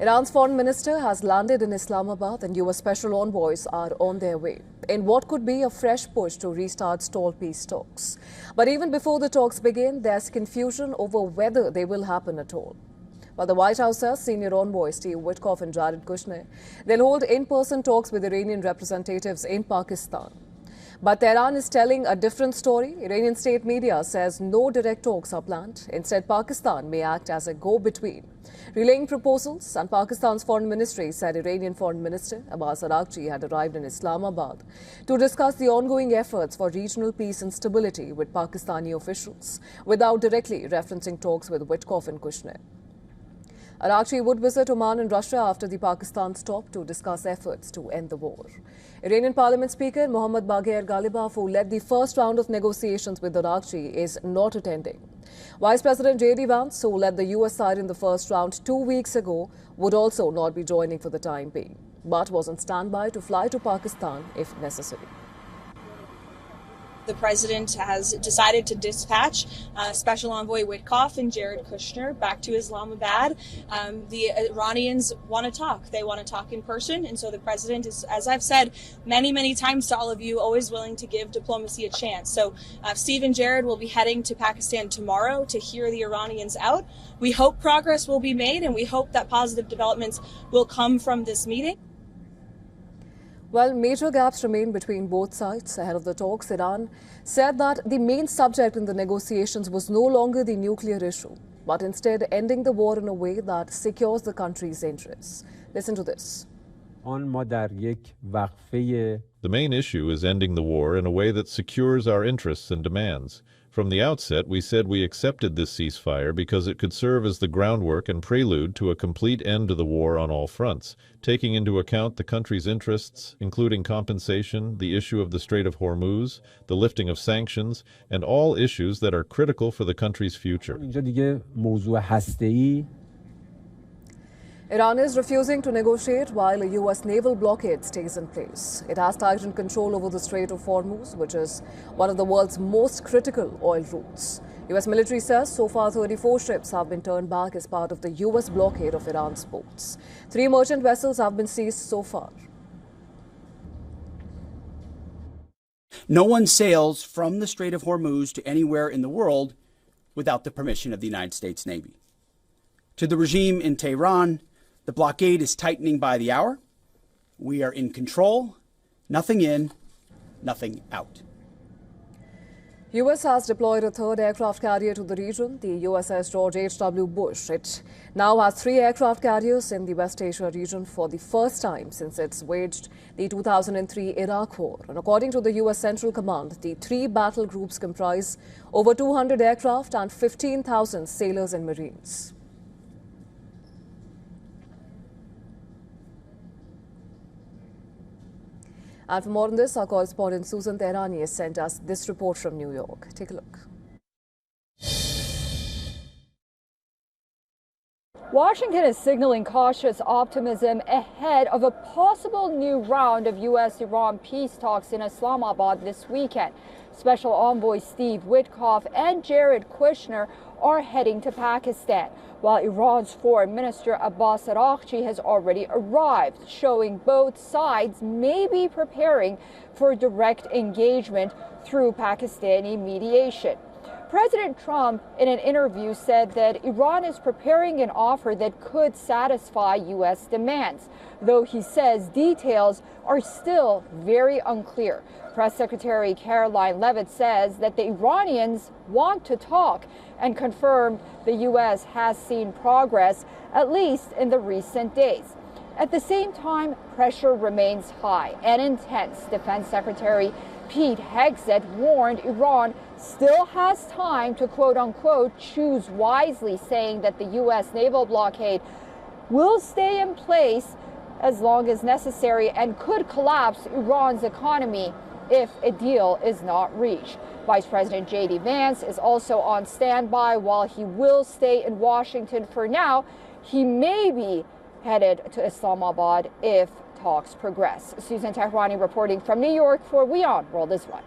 Iran's foreign minister has landed in Islamabad and US special envoys are on their way in what could be a fresh push to restart stalled peace talks. But even before the talks begin, there's confusion over whether they will happen at all. While the White House says senior envoys Steve Witkoff and Jared Kushner, they'll hold in-person talks with Iranian representatives in Pakistan. But Tehran is telling a different story. Iranian state media says no direct talks are planned. Instead, Pakistan may act as a go-between, relaying proposals. And Pakistan's foreign ministry said Iranian foreign minister Abbas Araghchi had arrived in Islamabad to discuss the ongoing efforts for regional peace and stability with Pakistani officials, without directly referencing talks with Witkoff and Kushner. Araghchi would visit Oman and Russia after the Pakistan stop to discuss efforts to end the war. Iranian Parliament Speaker Mohammad Bagher Ghalibaf, who led the first round of negotiations with Araghchi, is not attending. Vice President J.D. Vance, who led the U.S. side in the first round 2 weeks ago, would also not be joining for the time being, but was on standby to fly to Pakistan if necessary. The president has decided to dispatch Special Envoy Witkoff and Jared Kushner back to Islamabad. The Iranians want to talk. They want to talk in person. And so the president is, as I've said many times to all of you, always willing to give diplomacy a chance. So Steve and Jared will be heading to Pakistan tomorrow to hear the Iranians out. We hope progress will be made, and we hope that positive developments will come from this meeting. While major gaps remain between both sides ahead of the talks, Iran said that the main subject in the negotiations was no longer the nuclear issue, but instead ending the war in a way that secures the country's interests. Listen to this. The main issue is ending the war in a way that secures our interests and demands. From the outset, we said we accepted this ceasefire because it could serve as the groundwork and prelude to a complete end to the war on all fronts, taking into account the country's interests, including compensation, the issue of the Strait of Hormuz, the lifting of sanctions, and all issues that are critical for the country's future. Iran is refusing to negotiate while a U.S. naval blockade stays in place. It has tightened control over the Strait of Hormuz, which is one of the world's most critical oil routes. U.S. military says so far 34 ships have been turned back as part of the U.S. blockade of Iran's ports. 3 merchant vessels have been seized so far. No one sails from the Strait of Hormuz to anywhere in the world without the permission of the United States Navy. To the regime in Tehran, the blockade is tightening by the hour. We are in control. Nothing in, nothing out. U.S. has deployed a 3rd aircraft carrier to the region, the USS George H.W. Bush. It now has 3 aircraft carriers in the West Asia region for the first time since it's waged the 2003 Iraq War. And according to the U.S. Central Command, the 3 battle groups comprise over 200 aircraft and 15,000 sailors and Marines. And for more on this, our correspondent Susan Tehrani has sent us this report from New York. Take a look. Washington is signaling cautious optimism ahead of a possible new round of U.S.-Iran peace talks in Islamabad this weekend. Special Envoy Steve Witkoff and Jared Kushner are heading to Pakistan, while Iran's Foreign Minister Abbas Araghchi has already arrived, showing both sides may be preparing for direct engagement through Pakistani mediation. President Trump, in an interview, said that Iran is preparing an offer that could satisfy U.S. demands, though he says details are still very unclear. Press Secretary Caroline Leavitt says that the Iranians want to talk and confirmed the U.S. has seen progress, at least in the recent days. At the same time, pressure remains high and intense. Defense Secretary Pete Hegseth warned Iran still has time to quote-unquote choose wisely, saying that the U.S. naval blockade will stay in place as long as necessary and could collapse Iran's economy if a deal is not reached. Vice President J.D. Vance is also on standby. While he will stay in Washington for now, he may be headed to Islamabad if talks progress. Susan Tehrani reporting from New York for WION World is One.